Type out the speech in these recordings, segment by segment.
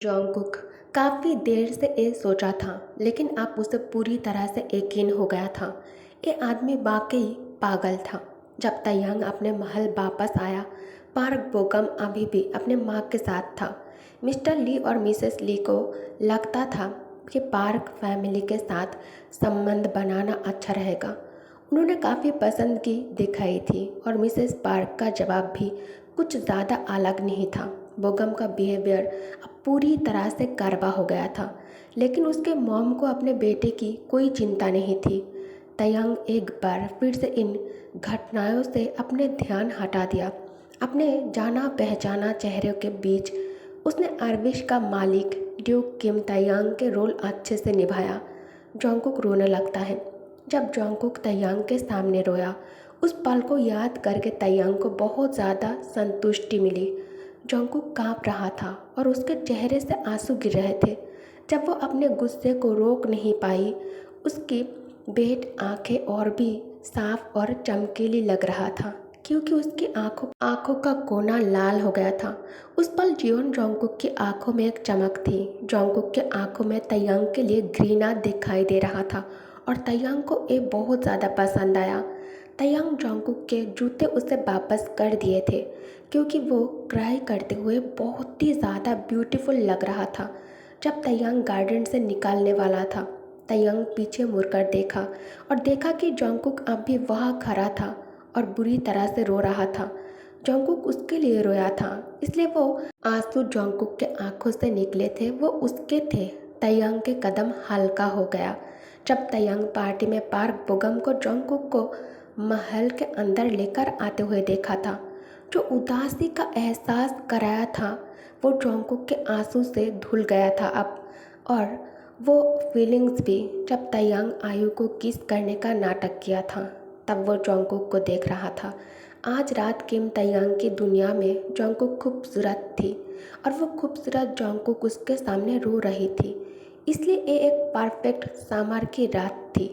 Jungkook काफ़ी देर से ये सोचा था, लेकिन अब उसे पूरी तरह से यकीन हो गया था। ये आदमी वाकई पागल था। जब तयंग अपने महल वापस आया, पार्क बोगम अभी भी अपने माँ के साथ था। मिस्टर ली और मिसेस ली को लगता था कि पार्क फैमिली के साथ संबंध बनाना अच्छा रहेगा। उन्होंने काफ़ी पसंदगी दिखाई थी और मिसेस पार्क का जवाब भी कुछ ज़्यादा अलग नहीं था। बोगम का बिहेवियर अब पूरी तरह से कड़वा हो गया था, लेकिन उसके मॉम को अपने बेटे की कोई चिंता नहीं थी। तयंग एक बार फिर से इन घटनाओं से अपने ध्यान हटा दिया। अपने जाना पहचाना चेहरे के बीच उसने अरविश का मालिक ड्यूक किम तयंग के रोल अच्छे से निभाया। जोंगकुक रोने लगता है। जब जोंगकुक तयंग के सामने रोया, उस पल को याद करके तयंग को बहुत ज़्यादा संतुष्टि मिली। जोंगकुक काँप रहा था और उसके चेहरे से आंसू गिर रहे थे। जब वो अपने गुस्से को रोक नहीं पाई, उसकी बेट आंखें और भी साफ और चमकीली लग रहा था, क्योंकि उसकी आंखों का कोना लाल हो गया था। उस पल जियोन जोंगकुक की आंखों में एक चमक थी। जोंगकुक की आंखों में तयंग के लिए घृणा दिखाई दे रहा था और तयंग को ये बहुत ज़्यादा पसंद आया। तयंग जोंगकुक के जूते उसे वापस कर दिए थे, क्योंकि वो क्राई करते हुए बहुत ही ज़्यादा ब्यूटीफुल लग रहा था। जब तयंग गार्डन से निकलने वाला था, तयंग पीछे मुड़कर देखा और देखा कि जोंगकुक अब भी वहाँ खड़ा था और बुरी तरह से रो रहा था। जोंगकुक उसके लिए रोया था, इसलिए वो आंसू जोंगकुक के आंखों से निकले थे, वो उसके थे। तयंग के कदम हल्का हो गया जब तयंग पार्टी में पार्क बोगम को जोंगकुक को महल के अंदर लेकर आते हुए देखा था। जो उदासी का एहसास कराया था, वो जोंगकुक के आंसू से धुल गया था अब, और वो फीलिंग्स भी। जब तयंग आयु को किस करने का नाटक किया था, तब वो जोंगकुक को देख रहा था। आज रात किम तयंग की दुनिया में जोंगकुक खूबसूरत थी और वो खूबसूरत जोंगकुक उसके सामने रो रही थी, इसलिए ये एक परफेक्ट समर की रात थी।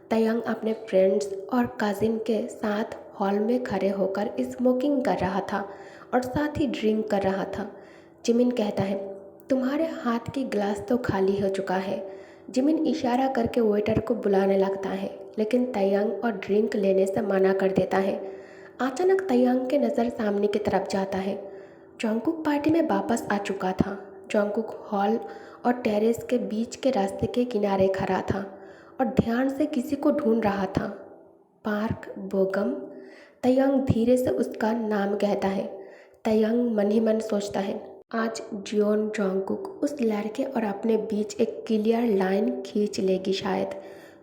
तयंग अपने फ्रेंड्स और कजिन के साथ हॉल में खड़े होकर स्मोकिंग कर रहा था और साथ ही ड्रिंक कर रहा था। जिमिन कहता है, तुम्हारे हाथ की गिलास तो खाली हो चुका है। जिमिन इशारा करके वेटर को बुलाने लगता है, लेकिन तयंग और ड्रिंक लेने से मना कर देता है। अचानक तयंग की नज़र सामने की तरफ जाता है। जोंगकुक पार्टी में वापस आ चुका था। जोंगकुक हॉल और टेरेस के बीच के रास्ते के किनारे खड़ा था और ध्यान से किसी को ढूंढ रहा था। पार्क बोगम। तयंग धीरे से उसका नाम कहता है। तयंग मन ही मन सोचता है, आज जियोन जोंगकुक उस लड़के और अपने बीच एक क्लियर लाइन खींच लेगी शायद।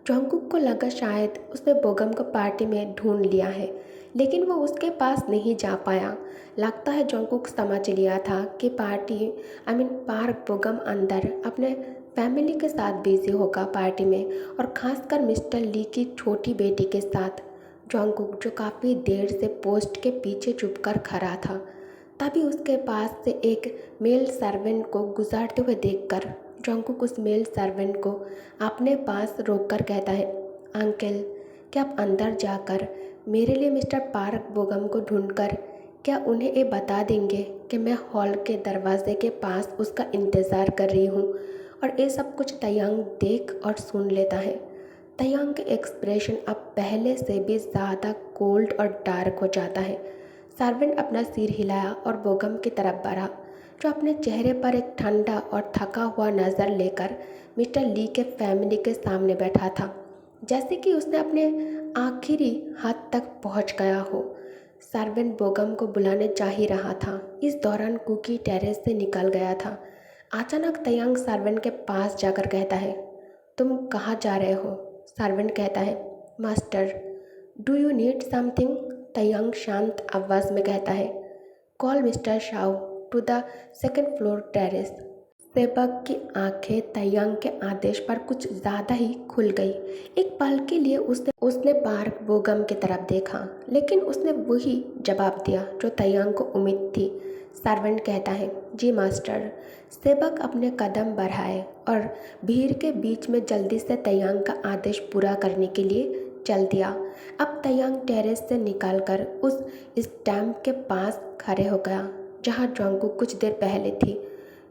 जोंगकुक को लगा शायद उसने बोगम को पार्टी में ढूंढ लिया है, लेकिन वो उसके पास नहीं जा पाया। लगता है जोंगकुक समझ लिया था कि पार्क बोगम अंदर अपने फैमिली के साथ बिजी होगा पार्टी में, और ख़ासकर मिस्टर ली की छोटी बेटी के साथ। जोंगकुक जो काफ़ी देर से पोस्ट के पीछे चुपकर खड़ा था, तभी उसके पास से एक मेल सर्वेंट को गुजरते हुए देखकर जोंगकुक उस मेल सर्वेंट को अपने पास रोककर कहता है, अंकल, क्या आप अंदर जाकर मेरे लिए मिस्टर पार्क बोगम को ढूंढकर क्या उन्हें ये बता देंगे कि मैं हॉल के दरवाजे के पास उसका इंतज़ार कर रही हूँ। और ये सब कुछ तयंग देख और सुन लेता है। तयंग के एक्सप्रेशन अब पहले से भी ज़्यादा कोल्ड और डार्क हो जाता है। सर्वेंट अपना सिर हिलाया और बोगम की तरफ बढ़ा, जो अपने चेहरे पर एक ठंडा और थका हुआ नज़र लेकर मिस्टर ली के फैमिली के सामने बैठा था, जैसे कि उसने अपने आखिरी हद तक पहुंच गया हो। सर्वेंट बोगम को बुलाने जा ही रहा था, इस दौरान कुकी टेरेस से निकल गया था। अचानक तयंग सर्वेंट के पास जाकर कहता है, तुम कहाँ जा रहे हो? सर्वेंट कहता है, master, do you need something? Taeyang शांत आवाज़ में कहता है, call mister Shao to the second floor terrace. सेवक की आंखें तयंग के आदेश पर कुछ ज़्यादा ही खुल गई। एक पल के लिए उसने पार्क बोगम की तरफ देखा, लेकिन उसने वही जवाब दिया जो तयंग को उम्मीद थी। सर्वेंट कहता है, जी मास्टर। सेवक अपने कदम बढ़ाए और भीड़ के बीच में जल्दी से तयंग का आदेश पूरा करने के लिए चल दिया। अब तयंग टेरेस से निकलकर उस स्टैम्प के पास खड़े हो गया जहाँ जोंगकुक कुछ देर पहले थी।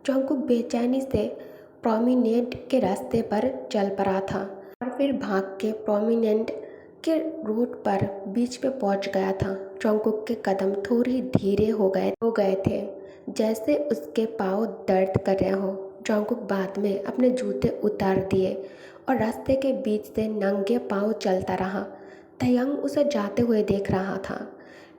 जंगकुक बेचैनी से प्रोमिनेंट के रास्ते पर चल पड़ा था और फिर भाग के प्रोमिनेंट के रूट पर बीच पे पहुंच गया था। जंगकुक के कदम थोड़ी धीरे हो गए थे, जैसे उसके पाँव दर्द कर रहे हो। जंगकुक बाद में अपने जूते उतार दिए और रास्ते के बीच से नंगे पाँव चलता रहा। तयंग उसे जाते हुए देख रहा था।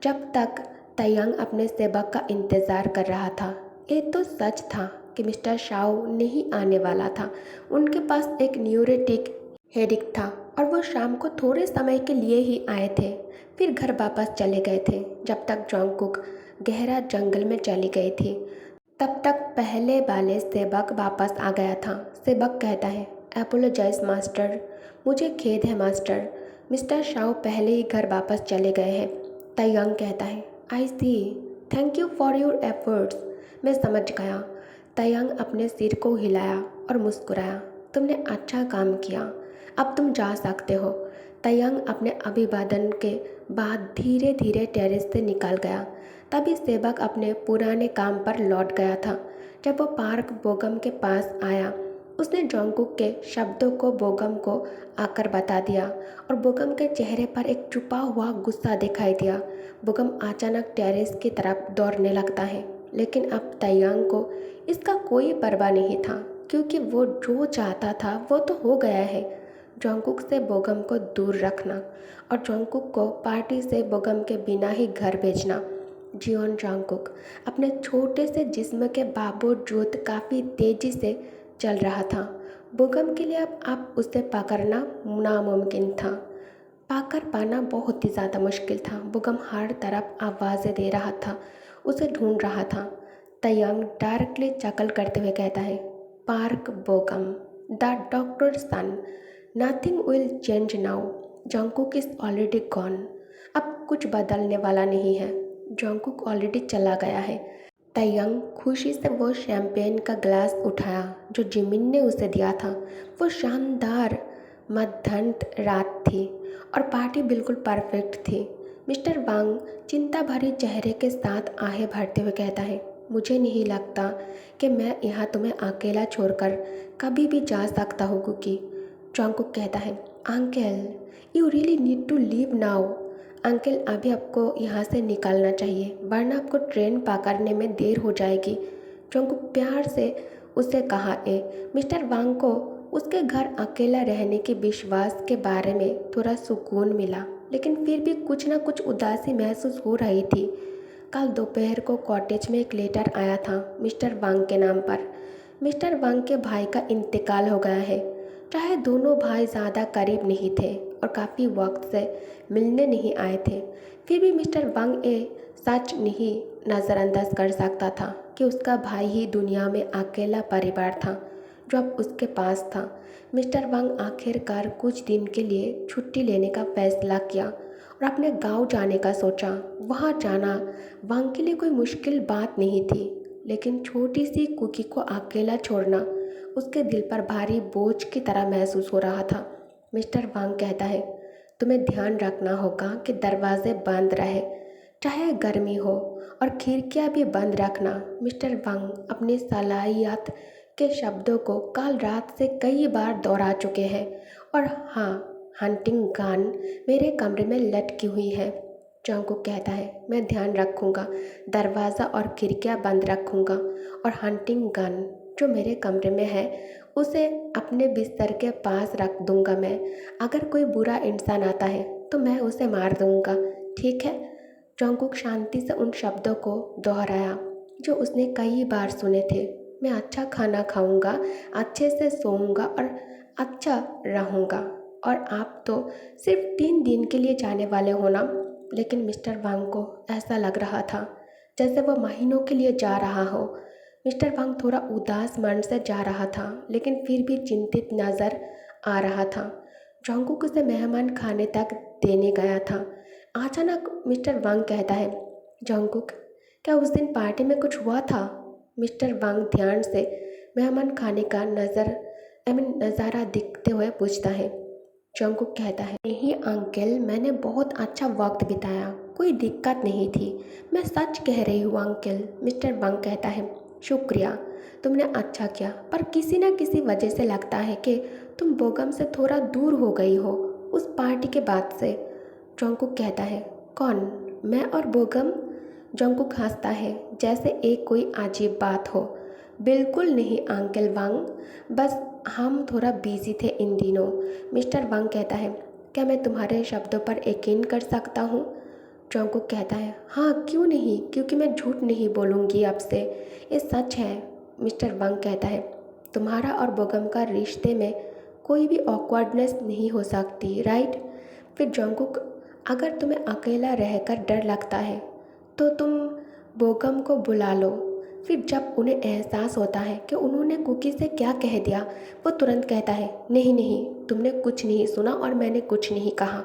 जब तक तयंग अपने सेवक का इंतज़ार कर रहा था। ये तो सच था कि मिस्टर शाओ नहीं आने वाला था। उनके पास एक न्यूरेटिक हेडिक था और वो शाम को थोड़े समय के लिए ही आए थे, फिर घर वापस चले गए थे। जब तक जंगकुक गहरा जंगल में चली गई थी, तब तक पहले वाले सेवक वापस आ गया था। सेवक कहता है, एपोलोजाइज मास्टर, मुझे खेद है मास्टर, मिस्टर शाओ पहले ही घर वापस चले गए हैं। तयंग कहता है, I see, thank you for your efforts, मैं समझ गया। तयंग अपने सिर को हिलाया और मुस्कुराया, तुमने अच्छा काम किया, अब तुम जा सकते हो। तयंग अपने अभिवादन के बाद धीरे धीरे टेरेस से निकल गया। तभी सेवक अपने पुराने काम पर लौट गया था। जब वो पार्क बोगम के पास आया, उसने जंगकुक के शब्दों को बोगम को आकर बता दिया और बोगम के चेहरे पर एक छुपा हुआ गुस्सा दिखाई दिया। बोगम अचानक टेरेस की तरफ दौड़ने लगता है, लेकिन अब तयंग को इसका कोई परवाह नहीं था, क्योंकि वो जो चाहता था वो तो हो गया है। जंगकुक से बोगम को दूर रखना और जंगकुक को पार्टी से बोगम के बिना ही घर भेजना। जियोन जंगकुक अपने छोटे से जिस्म के बावजूद काफ़ी तेज़ी से चल रहा था। बोगम के लिए अब आप उसे पकड़ना नामुमकिन था। पाकर पाना बहुत ही ज़्यादा मुश्किल था। बोगम हर तरफ आवाज़ें दे रहा था, उसे ढूंढ रहा था। तयंग डायरेक्टली चकल करते हुए कहता है, Park Bogum, the doctor son, nothing will change now, Jungkook is already gone. अब कुछ बदलने वाला नहीं है, जंगकुक ऑलरेडी चला गया है। तयंग खुशी से वो शैम्पेन का ग्लास उठाया जो जिमिन ने उसे दिया था। वो शानदार मध्याह्न रात थी और पार्टी बिल्कुल परफेक्ट थी। मिस्टर वांग चिंता भरी चेहरे के साथ आहें भरते हुए कहता है, मुझे नहीं लगता कि मैं यहाँ तुम्हें अकेला छोड़कर कभी भी जा सकता हूँ कुकी। जंगकुक कहता है, uncle, you really need to leave now. Uncle, अभी आपको यहाँ से निकलना चाहिए, वरना आपको ट्रेन पकड़ने में देर हो जाएगी। जंगकुक प्यार से उसे कहा। मिस्टर वांग को उसके घर अकेला रहने के विश्वास के बारे में थोड़ा सुकून मिला, लेकिन फिर भी कुछ न कुछ उदासी महसूस हो रही थी। कल दोपहर को कॉटेज में एक लेटर आया था मिस्टर वांग के नाम पर। मिस्टर वांग के भाई का इंतकाल हो गया है। चाहे दोनों भाई ज़्यादा करीब नहीं थे और काफ़ी वक्त से मिलने नहीं आए थे, फिर भी मिस्टर वांग ये सच नहीं नज़रअंदाज कर सकता था कि उसका भाई ही दुनिया में अकेला परिवार था जो अब उसके पास था। मिस्टर वांग आखिरकार कुछ दिन के लिए छुट्टी लेने का फैसला किया और अपने गांव जाने का सोचा। वहां जाना वांग के लिए कोई मुश्किल बात नहीं थी, लेकिन छोटी सी कुकी को अकेला छोड़ना उसके दिल पर भारी बोझ की तरह महसूस हो रहा था। मिस्टर वांग कहता है, तुम्हें ध्यान रखना होगा कि दरवाजे बंद रहे, चाहे गर्मी हो, और खिड़कियां भी बंद रखना। मिस्टर वांग अपनी सलाहियत के शब्दों को कल रात से कई बार दोहरा चुके हैं। और हाँ, हंटिंग गन मेरे कमरे में लटकी हुई है। जंगकुक कहता है, मैं ध्यान रखूँगा, दरवाज़ा और खिड़कियाँ बंद रखूँगा, और हंटिंग गन जो मेरे कमरे में है उसे अपने बिस्तर के पास रख दूँगा मैं। अगर कोई बुरा इंसान आता है तो मैं उसे मार दूँगा, ठीक है। जंगकुक शांति से उन शब्दों को दोहराया जो उसने कई बार सुने थे। मैं अच्छा खाना खाऊंगा, अच्छे से सोऊंगा और अच्छा रहूंगा। और आप तो सिर्फ 3 दिन के लिए जाने वाले हो ना। लेकिन मिस्टर वांग को ऐसा लग रहा था जैसे वो महीनों के लिए जा रहा हो। मिस्टर वांग थोड़ा उदास मन से जा रहा था, लेकिन फिर भी चिंतित नज़र आ रहा था। जंगकुक उसे मेहमान खाने तक देने गया था। अचानक मिस्टर वांग कहता है, जंगकुक, क्या उस दिन पार्टी में कुछ हुआ था? मिस्टर वांग ध्यान से मेहमान खाने का नज़ारा देखते हुए पूछता है। जंगकुक कहता है, नहीं अंकल, मैंने बहुत अच्छा वक्त बिताया, कोई दिक्कत नहीं थी, मैं सच कह रही हूँ अंकल। मिस्टर वांग कहता है, शुक्रिया, तुमने अच्छा किया, पर किसी न किसी वजह से लगता है कि तुम बोगम से थोड़ा दूर हो गई हो उस पार्टी के बाद से। जोंगकुक कहता है, कौन, मैं और बोगम? जोंगकुक हंसता है जैसे एक कोई अजीब बात हो। बिल्कुल नहीं अंकल वांग, बस हम थोड़ा बिजी थे इन दिनों। मिस्टर वांग कहता है, क्या मैं तुम्हारे शब्दों पर यकीन कर सकता हूँ? जोंगकुक कहता है, हाँ क्यों नहीं, क्योंकि मैं झूठ नहीं बोलूँगी आपसे, ये सच है। मिस्टर वांग कहता है, तुम्हारा और बोगम का रिश्ते में कोई भी ऑकवर्डनेस नहीं हो सकती, राइट? फिर जोंगकुक, अगर तुम्हें अकेला रहकर डर लगता है तो तुम बोगम को बुला लो। फिर जब उन्हें एहसास होता है कि उन्होंने कुकी से क्या कह दिया, वो तुरंत कहता है, नहीं नहीं, तुमने कुछ नहीं सुना और मैंने कुछ नहीं कहा।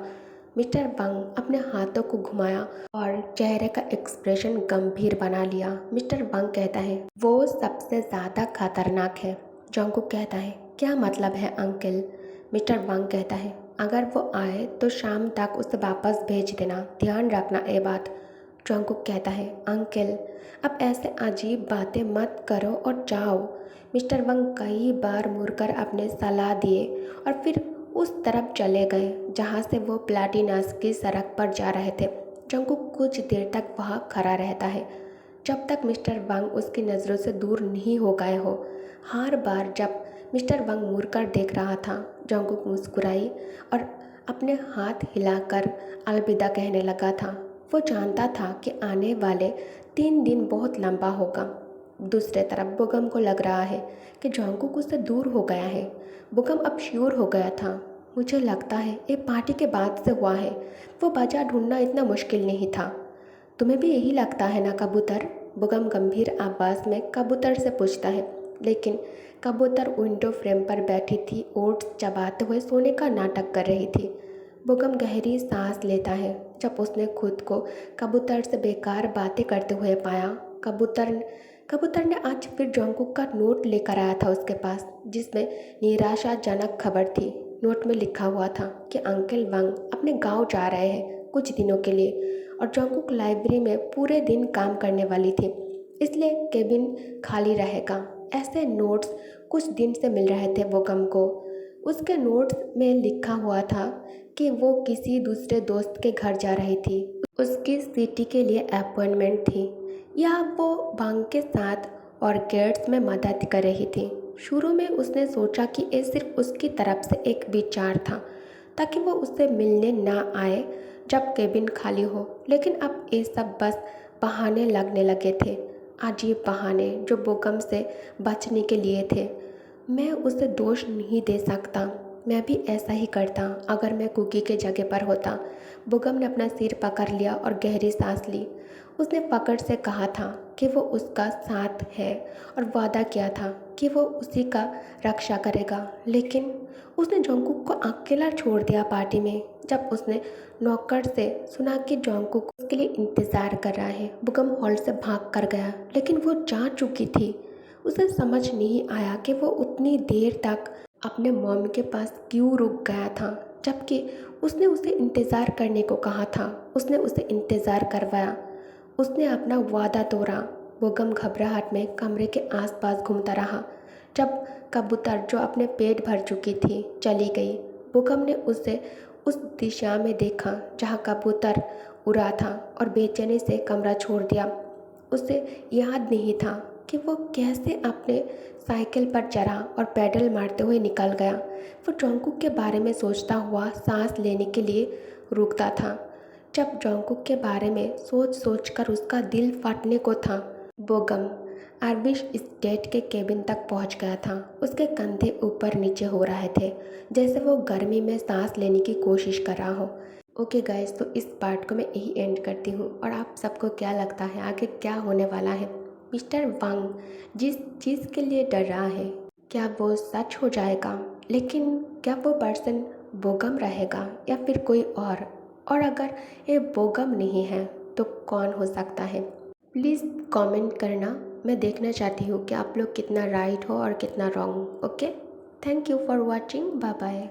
मिस्टर वांग अपने हाथों को घुमाया और चेहरे का एक्सप्रेशन गंभीर बना लिया। मिस्टर वांग कहता है, वो सबसे ज़्यादा खतरनाक है। जोंगकुक कहता है, क्या मतलब है अंकल? मिस्टर वांग कहता है, अगर वो आए तो शाम तक उसे वापस भेज देना, ध्यान रखना ये बात। जोंगकुक कहता है, अंकल अब ऐसे अजीब बातें मत करो और जाओ। मिस्टर वांग कई बार मुड़कर अपने सलाह दिए और फिर उस तरफ चले गए जहाँ से वो प्लाटिनस की सड़क पर जा रहे थे। जोंगकुक कुछ देर तक वहाँ खड़ा रहता है जब तक मिस्टर वांग उसकी नज़रों से दूर नहीं हो गए हो। हर बार जब मिस्टर वांग मुड़कर देख रहा था, जोंगकुक मुस्कुराई और अपने हाथ हिलाकर अलविदा कहने लगा था। वो जानता था कि आने वाले 3 दिन बहुत लंबा होगा। दूसरे तरफ बोगम को लग रहा है कि जोंगकुक उससे दूर हो गया है। बोगम अब श्योर हो गया था, मुझे लगता है ये पार्टी के बाद से हुआ है। वो वजह ढूंढना इतना मुश्किल नहीं था। तुम्हें भी यही लगता है ना कबूतर? बोगम गंभीर आवाज़ में कबूतर से पूछता है, लेकिन कबूतर विंडो फ्रेम पर बैठी थी, ओट्स चबाते हुए सोने का नाटक कर रही थी। बोगम गहरी सांस लेता है जब उसने खुद को कबूतर से बेकार बातें करते हुए पाया। कबूतर ने आज फिर जोंगकुक का नोट लेकर आया था उसके पास, जिसमें निराशाजनक खबर थी। नोट में लिखा हुआ था कि अंकल वांग अपने गांव जा रहे हैं कुछ दिनों के लिए और जोंगकुक लाइब्रेरी में पूरे दिन काम करने वाली थी, इसलिए केबिन खाली रहेगा। ऐसे नोट्स कुछ दिन से मिल रहे थे बोगम को। उसके नोट्स में लिखा हुआ था कि वो किसी दूसरे दोस्त के घर जा रही थी, उसकी सिटी के लिए अपॉइंटमेंट थी, या वो वांग के साथ ऑर्किड्स में मदद कर रही थी। शुरू में उसने सोचा कि ये सिर्फ उसकी तरफ से एक विचार था ताकि वो उससे मिलने ना आए जब केबिन खाली हो, लेकिन अब ये सब बस बहाने लगने लगे थे, अजीब बहाने जो बोगम से बचने के लिए थे। मैं उसे दोष नहीं दे सकता, मैं भी ऐसा ही करता अगर मैं कुकी के जगह पर होता। बोगम ने अपना सिर पकड़ लिया और गहरी सांस ली। उसने पकड़ से कहा था कि वो उसका साथ है और वादा किया था कि वो उसी का रक्षा करेगा, लेकिन उसने जोंगकुक को अकेला छोड़ दिया पार्टी में। जब उसने नौकर से सुना कि जोंगकुक उसके लिए इंतज़ार कर रहा है, बोगम हॉल से भाग कर गया, लेकिन वो जा चुकी थी। उसे समझ नहीं आया कि वो उतनी देर तक अपने मॉम के पास क्यों रुक गया था, जबकि उसने उसे इंतज़ार करने को कहा था। उसने उसे इंतज़ार करवाया, उसने अपना वादा तोड़ा। बोगम घबराहट में कमरे के आसपास घूमता रहा। जब कबूतर, जो अपने पेट भर चुकी थी, चली गई, बोगम ने उसे उस दिशा में देखा जहाँ कबूतर उड़ा था और बेचैनी से कमरा छोड़ दिया। उसे याद नहीं था कि वो कैसे अपने साइकिल पर चढ़ा और पैडल मारते हुए निकल गया। वो जोंगकुक के बारे में सोचता हुआ सांस लेने के लिए रुकता था। जब जोंगकुक के बारे में सोच कर उसका दिल फटने को था, बोगम आर्विश स्टेट के केबिन तक पहुंच गया था। उसके कंधे ऊपर नीचे हो रहे थे जैसे वो गर्मी में सांस लेने की कोशिश कर रहा हो। ओके गाइस, तो इस पार्ट को मैं यही एंड करती हूँ और आप सबको क्या लगता है आगे क्या होने वाला है? मिस्टर वांग जिस चीज़ के लिए डर रहा है, क्या वो सच हो जाएगा? लेकिन क्या वो पर्सन बोगम रहेगा या फिर कोई और अगर ये बोगम नहीं है तो कौन हो सकता है? प्लीज़ कमेंट करना, मैं देखना चाहती हूँ कि आप लोग कितना राइट हो और कितना wrong. Okay, thank you for watching, bye bye.